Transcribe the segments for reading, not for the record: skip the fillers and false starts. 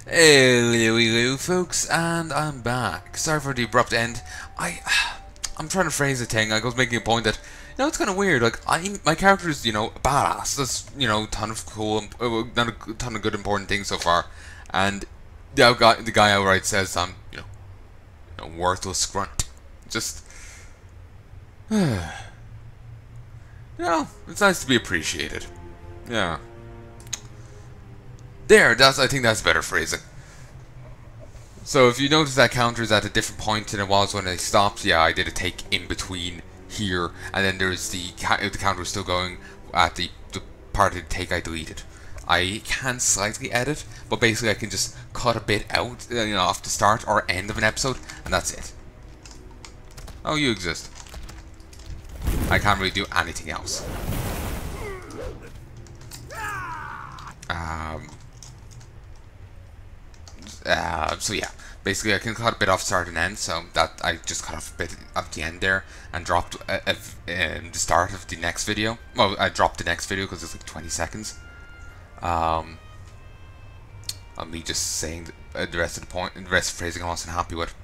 Hello, folks, and I'm back. Sorry for the abrupt end. I'm trying to phrase a thing. I was making a point that, it's kind of weird. Like, my character is, a badass. That's, ton of cool, not a ton of good important things so far. And the guy outright says I'm, worthless grunt. Just, it's nice to be appreciated. Yeah. I think that's better phrasing. So if you notice that counter is at a different point than it was when I stopped, yeah, I did a take in between here, and then there's the counter is still going at the part of the take I deleted. I can slightly edit, but basically I can just cut a bit out, off the start or end of an episode, and that's it. Oh, you exist. I can't really do anything else. So yeah, basically I can cut a bit off start and end, so that I just cut off a bit of the end there and dropped the start of the next video. Well, I dropped the next video because it's like 20 seconds. Of me just saying the rest of the rest of phrasing I wasn't happy with.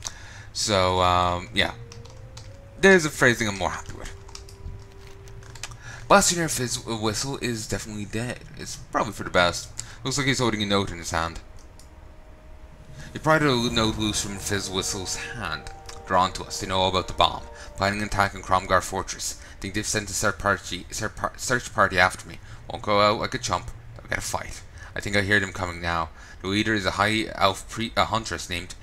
So yeah, there's a phrasing I'm more happy with. Blastgineer Fizz Whistle is definitely dead. It's probably for the best. Looks like he's holding a note in his hand. You pried a note loose from Fizz Whistle's hand. Drawn to us, they know all about the bomb. Planning an attack on Cromgar Fortress. Think they've sent a search party after me. Won't go out like a chump. They'll get a fight. I think I hear them coming now. The leader is a high elf huntress named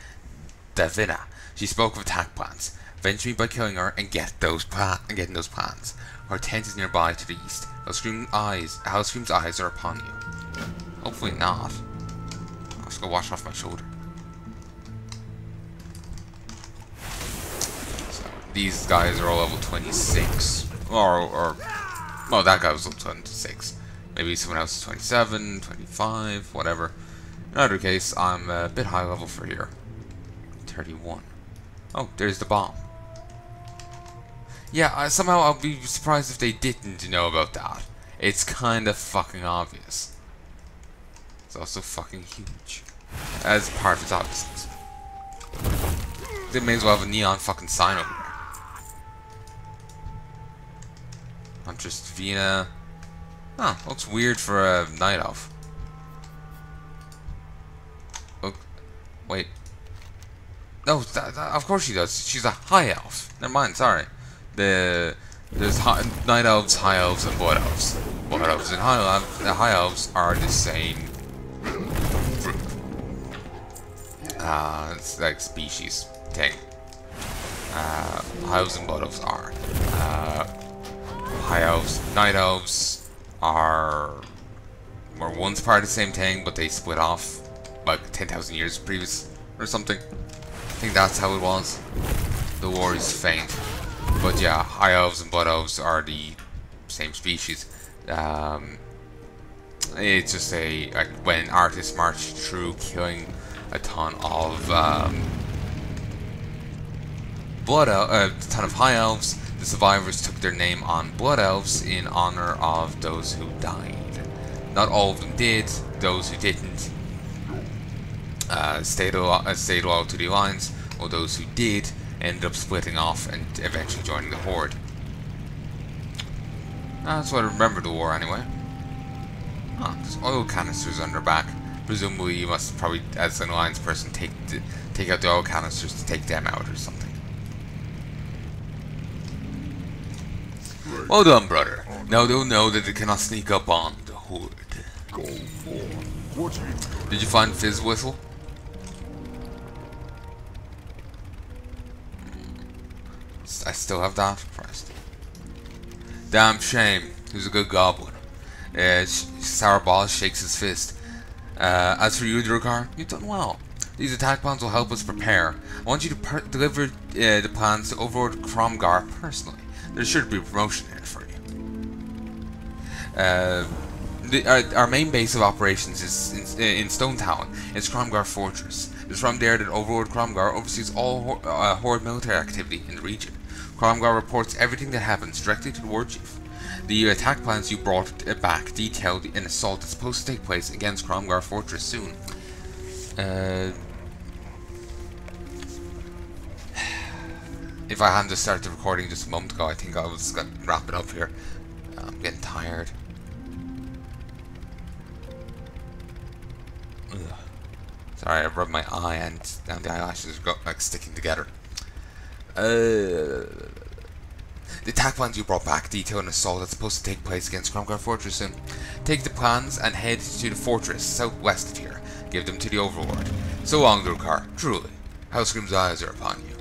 Davina. She spoke of attack plans. Avenge me by killing her and getting those plans. Her tent is nearby to the east. Hellscream's eyes are upon you. Hopefully not. I'll just go wash off my shoulder. So, these guys are all level 26. Well, that guy was level 26. Maybe someone else is 27, 25, whatever. In either case, I'm a bit high level for here. 31. Oh, there's the bomb. Yeah, somehow I'll be surprised if they didn't know about that. It's kind of fucking obvious. It's also fucking huge. As part of its obviousness. They may as well have a neon fucking sign over there. Huntress Davina. Huh, looks weird for a night elf. Look, wait. No, of course she does. She's a high elf. Never mind, sorry. There's night elves, high elves, and blood elves. Blood elves and high elves are the same group. It's like species thing. High elves and blood elves are. High elves, night elves were once part of the same thing, but they split off like 10,000 years previous or something. I think that's how it was. The war is faint. But yeah, high elves and blood elves are the same species. It's just when artists marched through, killing a ton of high elves. The survivors took their name on blood elves in honor of those who died. Not all of them did. Those who didn't stayed loyal to the alliance, while those who did ended up splitting off and eventually joining the Horde. That's what I remember the war anyway. Huh, there's oil canisters on their back. Presumably you must probably, as an alliance person, take out the oil canisters to take them out or something. Well done, brother. Now they'll know that they cannot sneak up on the Horde. Did you find Fizz Whistle? I still have that? Christ. Damn shame. He was a good goblin. Sarabal shakes his fist. As for you, Durcar, you've done well. These attack plans will help us prepare. I want you to deliver the plans to Overlord Cromgar personally. There should be a promotion in it for you. Our main base of operations is in Stone Town. It's Cromgar Fortress. It's from there that Overlord Cromgar oversees all Horde military activity in the region. Cromgar reports everything that happens directly to the War Chief. The attack plans you brought back detailed an assault that's supposed to take place against Cromgar Fortress soon. Uh, if I hadn't just started recording just a moment ago, I think I was going to wrap it up here. I'm getting tired. Ugh. Sorry, I rubbed my eye and the eyelashes got like sticking together. The attack plans you brought back detail an assault that's supposed to take place against Kromgar Fortress soon. Take the plans and head to the fortress southwest of here. Give them to the Overlord. So long, Durcar. Truly. Hellscream's eyes are upon you.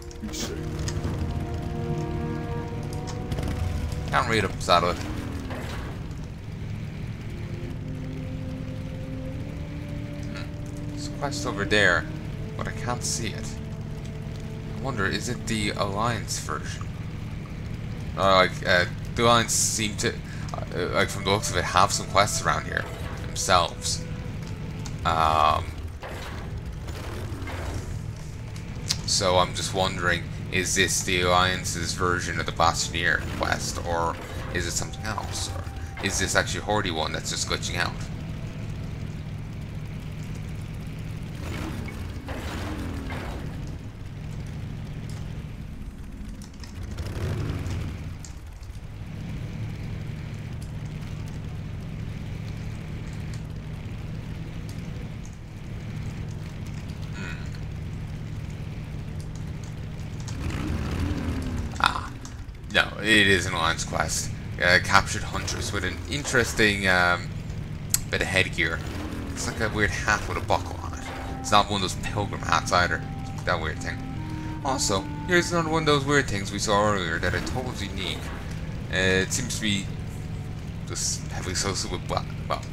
Can't read them, sadly. There's a quest over there, but I can't see it. I wonder, is it the Alliance version? The Alliance seem to, like from the looks of it, have some quests around here themselves. So I'm just wondering, is this the Alliance's version of the Blastgineer quest, or is it something else? Or is this actually a Hordy one that's just glitching out? No, it is an Alliance quest. Captured Huntress with an interesting bit of headgear. It's like a weird hat with a buckle on it. It's not one of those pilgrim hats either. That weird thing. Also, here's another one of those weird things we saw earlier that I thought was unique. It seems to be just heavily associated with well,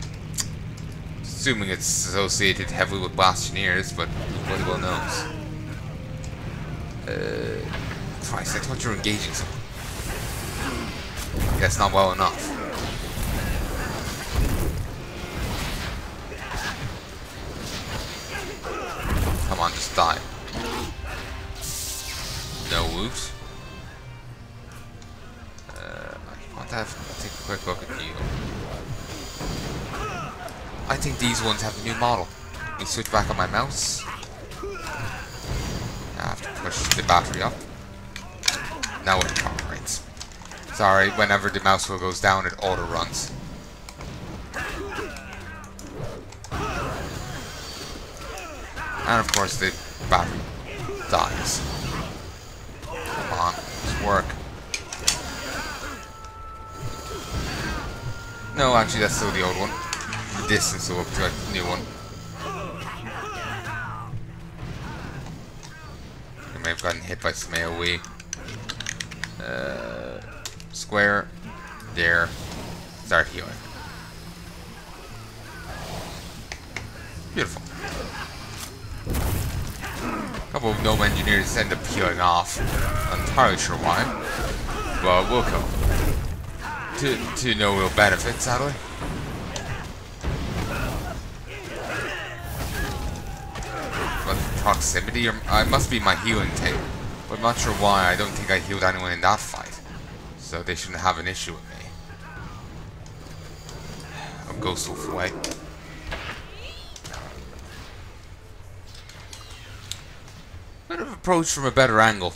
assuming it's associated heavily with Blastgineers, but nobody well knows. Christ, I thought you were engaging someone. Guess not well enough. Come on, just die. No woot. I want to take a quick look at you. I think these ones have a new model. Let me switch back on my mouse. I have to push the battery up. Now it cooperates. Sorry, whenever the mouse wheel goes down, it auto runs. And of course, the battery dies. Come on, just work. No, actually, that's still the old one. The distance will look like the new one. I may have gotten hit by some AoE. Square, there, start healing. Beautiful. A couple of gnome engineers end up healing off. Not entirely sure why. But we'll kill them. To no real benefit, sadly. But proximity, or it must be my healing thing. But I'm not sure why. I don't think I healed anyone in that fight. So they shouldn't have an issue with me. I'll go Wolf away. Bit of approach from a better angle.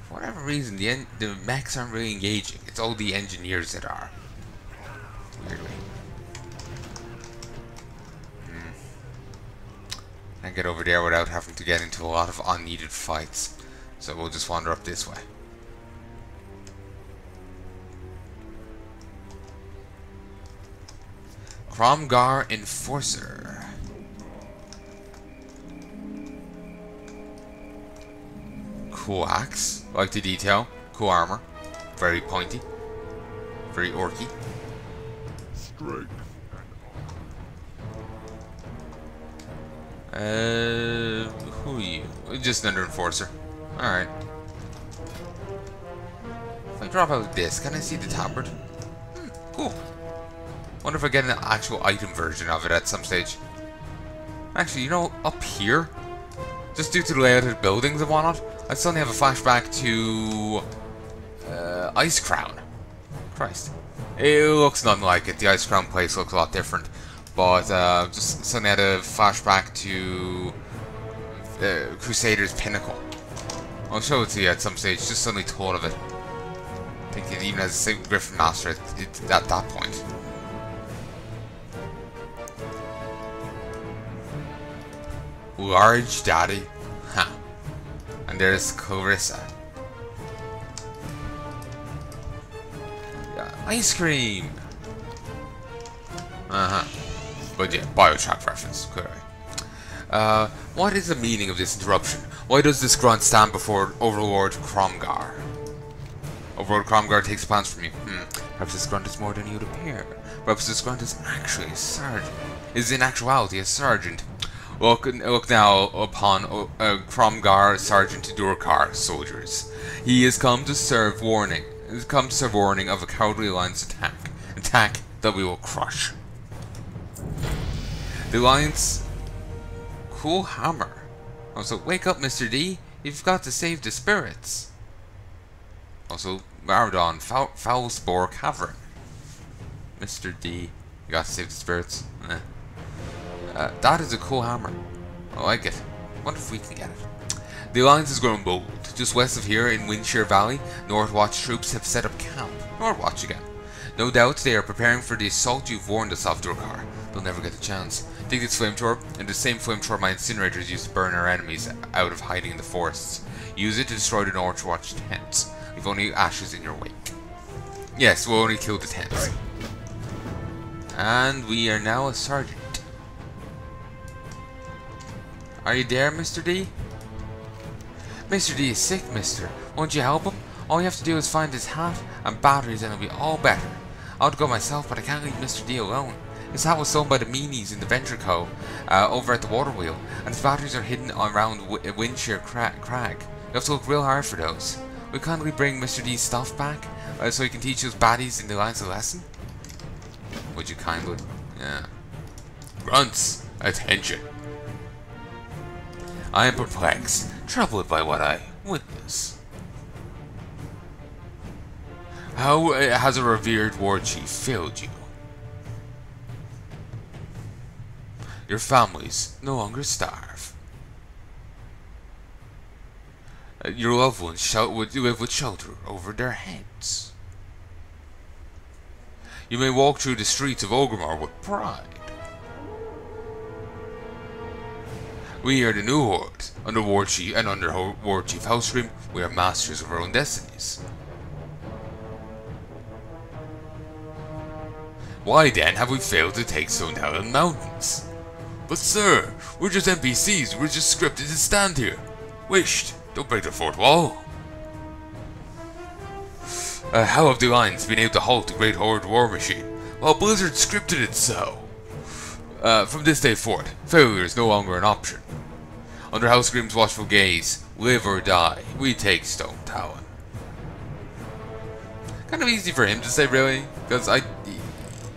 For whatever reason, the mechs aren't really engaging. It's all the engineers that are. Weirdly. Can't get over there without having to get into a lot of unneeded fights. So we'll just wander up this way. Kromgar Enforcer. Cool axe. Like the detail. Cool armor. Very pointy. Very orky. Strength. Who are you? Just another enforcer. Alright. If I drop out this, can I see the tabard? Cool. Wonder if I get an actual item version of it at some stage. Actually, you know, up here, just due to the layout of the buildings and whatnot, I suddenly have a flashback to Ice Crown. Christ. It looks nothing like it. The Ice Crown place looks a lot different. But just suddenly had a flashback to Crusader's Pinnacle. I'll show it to you at some stage. Just suddenly thought of it. I think it even has a Griffin Master at that point. Large Daddy. Huh. And there's Clarissa. Yeah, ice cream. But yeah, Bioshock reference, clearly. What is the meaning of this interruption? Why does this grunt stand before Overlord Cromgar? Overlord Cromgar takes plans from you. Perhaps this grunt is more than you'd appear. Perhaps this grunt is actually a sergeant. Is in actuality a sergeant. Look now upon Cromgar, Sergeant Durcar, soldiers. He has come to serve warning. Of a cowardly alliance attack that we will crush. The alliance. Cool hammer. Also, wake up, Mr. D. You've got to save the spirits. Also, Maradon, Foul Spore Cavern. Mr. D. You got to save the spirits. That is a cool hammer. I like it. Wonder if we can get it. The alliance has grown bold. Just west of here in Windshire Valley, Northwatch troops have set up camp. Northwatch again. No doubt they are preparing for the assault you've warned us of, Durcar. They'll never get a chance. Take this flamethrower, and the same flamethrower my incinerators used to burn our enemies out of hiding in the forests. Use it to destroy the Northwatch tents. Leave only ashes in your wake. Yes, we'll only kill the tents. And we are now a sergeant. Are you there, Mr. D? Mr. D is sick, mister. Won't you help him? All you have to do is find his hat and batteries and it'll be all better. I would go myself, but I can't leave Mr. D alone. His hat was stolen by the meanies in the Venture Co. Over at the water wheel, and his batteries are hidden around Windshire Crag. You have to look real hard for those. We kindly bring Mr. D's stuff back, so he can teach those baddies in the lines a lesson? Would you kindly? Yeah. Grunts, attention. I am perplexed, troubled by what I witness. How has a revered war chief failed you? Your families no longer starve. Your loved ones would live with shelter over their heads. You may walk through the streets of Orgrimmar with pride. We are the new Horde. Under War Chief and under War Chief Hellscream, we are masters of our own destinies. Why then have we failed to take Stone Helen Mountains? But sir, we're just NPCs, we're just scripted to stand here. Wished, don't break the fourth wall. How have the Alliance been able to halt the Great Horde war machine? Well, Blizzard scripted it so. From this day forward, failure is no longer an option. Under Hellscream's watchful gaze, live or die, we take Stone Talon. Kind of easy for him to say, really, because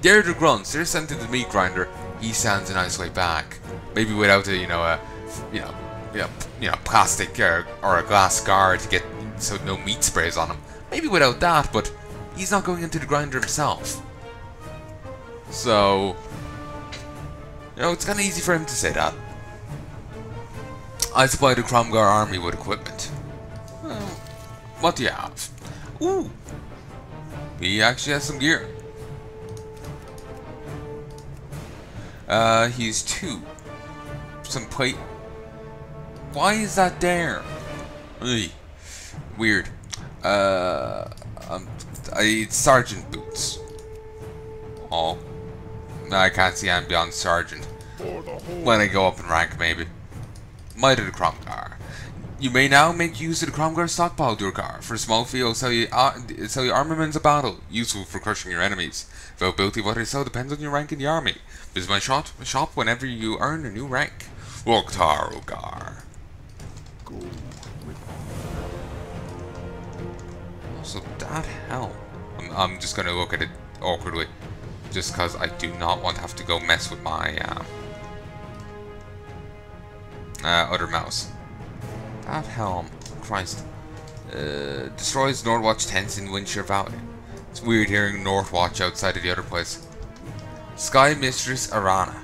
they're the grunts, they're sent to the meat grinder. He stands a nice way back, maybe without a plastic or a glass guard to get so no meat sprays on him. Maybe without that, but he's not going into the grinder himself. So, it's kind of easy for him to say that. I supply the Cromgar army with equipment. Well, what do you have? Ooh, he actually has some gear. He's 2. Some plate. Why is that there? Ugh. Weird. Sergeant boots. Oh. No, I can't see I'm beyond sergeant. When I go up in rank, maybe. Might of the Cromgar. You may now make use of the Cromgar stockpile, Durcar. For a small fee, I'll sell you armaments of battle, useful for crushing your enemies. Availability of what I sell depends on your rank in the army. Visit my shop whenever you earn a new rank. Warcraft. So that helm. I'm just gonna look at it awkwardly, just because I do not want to have to go mess with my other mouse. That helm, Christ, destroys Northwatch tents in Windshire Valley. It's weird hearing Northwatch outside of the other place. Sky Mistress Arana.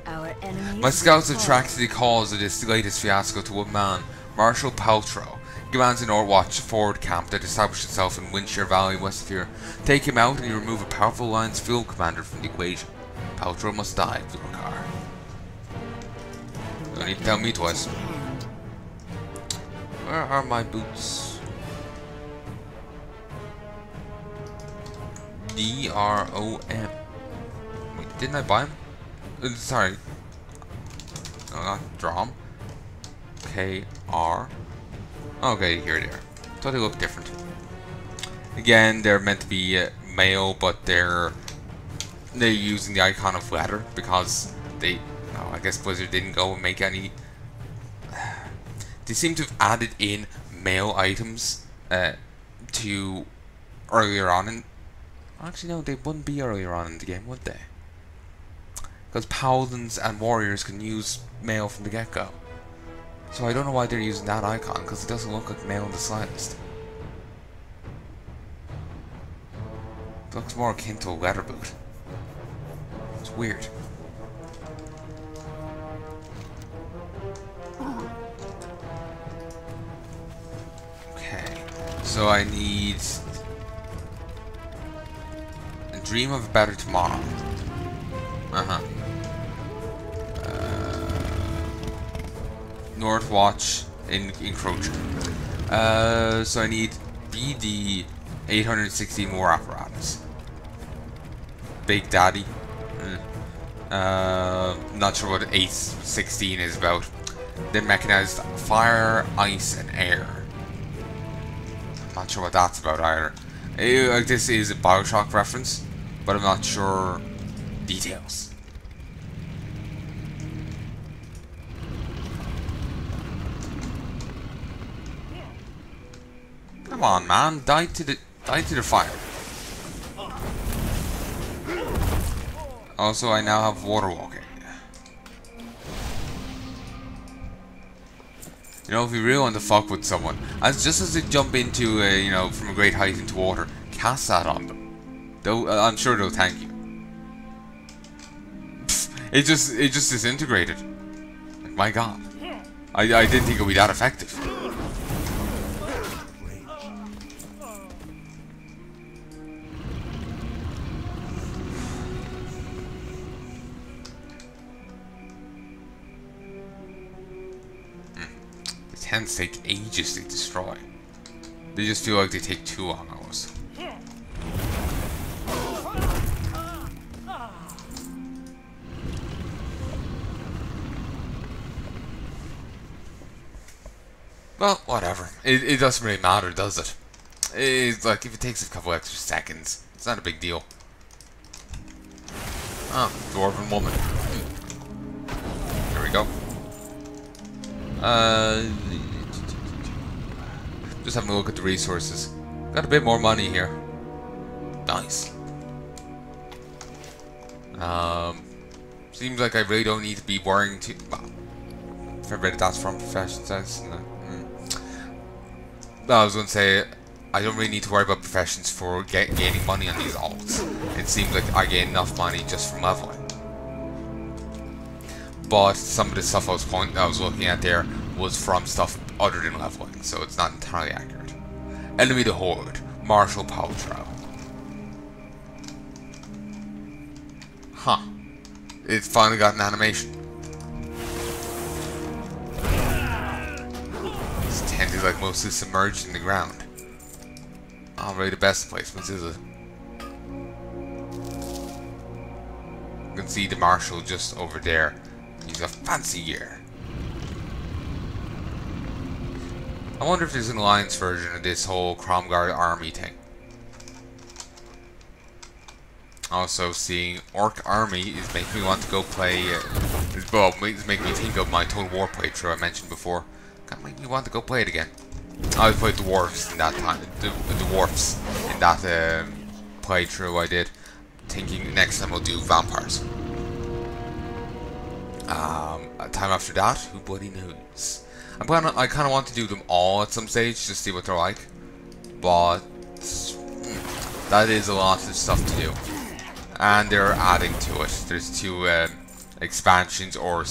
Our enemies My scouts will attracted the cause of this latest fiasco to one man, Marshal Paltrow. He commands an Overwatch forward camp that established itself in Windshire Valley, west of here. Take him out and you remove a powerful Alliance field commander from the equation. Paltrow must die, Durcar. Don't need to tell me twice. Where are my boots? D-R-O-M. Wait, didn't I buy them? Sorry. No, not Drom. K-R. Okay, here they are. Thought they looked different. Again, they're meant to be male, but they're using the icon of leather because they... Oh, I guess Blizzard didn't go and make any... They seem to have added in male items to earlier on in... Actually, no, they wouldn't be earlier on in the game, would they? Because paladins and warriors can use male from the get-go. So I don't know why they're using that icon, because it doesn't look like male in the slightest. It looks more akin to a leather boot. It's weird. Okay, so I need a dream of a better tomorrow. North Watch in Encroacher. So I need BD 816 more apparatus. Big Daddy. Not sure what 816 is about. Then mechanized fire, ice, and air. Not sure what that's about either. This is a Bioshock reference, but I'm not sure details. Come on, man! Die to the fire. Also, I now have water walking. You know, if you really want to fuck with someone, just as they jump into, you know, from a great height into water, cast that on them. I'm sure they'll thank you. It just disintegrated. Like, my God, I didn't think it would be that effective. Tends to take ages to destroy. They just feel like they take too long almost. Well, whatever. It doesn't really matter, does it? It's like if it takes a couple extra seconds, it's not a big deal. Oh, dwarven woman. There we go. Just having a look at the resources. Got a bit more money here. Nice. Seems like I really don't need to be worrying too. Well, if I read it, that's from profession sense. I was going to say I don't really need to worry about professions for gaining money on these alts. It seems like I gain enough money just from leveling. But some of the stuff I was looking at there was from stuff other than leveling, so it's not entirely accurate. Enemy the Horde, Marshal Paltrow. Huh. It's finally got an animation. This tent is like mostly submerged in the ground. Not really the best placements, is it? You can see the Marshal just over there. He's a fancy gear. I wonder if there's an Alliance version of this whole Cromguard army thing. Also, seeing Orc Army is making me want to go play. Well, it's making me think of my Total War playthrough I mentioned before. Can't make me want to go play it again. I played the dwarfs in that time. The dwarfs in that playthrough I did. Thinking next time I'll do vampires. Time after that, who bloody knows? I kind of want to do them all at some stage to see what they're like, but that is a lot of stuff to do. and they're adding to it. There's two expansions or